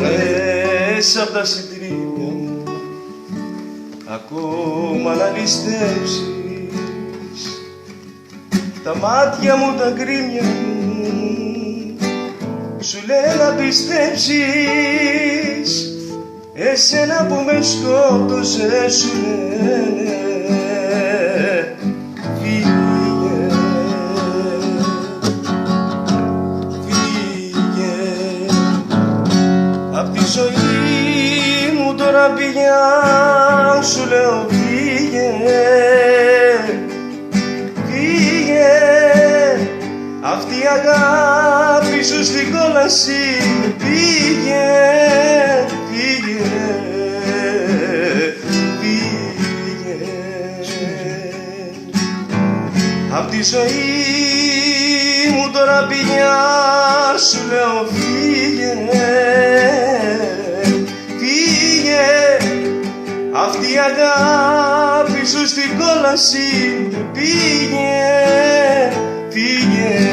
Μέσα απ' τα συντρίμια μου ακόμα να ληστέψεις τα μάτια μου, τα γκρίμια μου σου λένε να πιστέψεις εσένα που με σκότωσε σου λένε φύγε, φύγε απ' τη ζωή μου τώρα πια σου λέω φύγε, φύγε αυτή η αγάπη σου στην κόλαση πήγε, πήγε, πήγε απ' τη ζωή μου τώρα πια σου λέω φύγε, φύγε αυτή η αγάπη σου στην κόλαση πήγε, πήγε.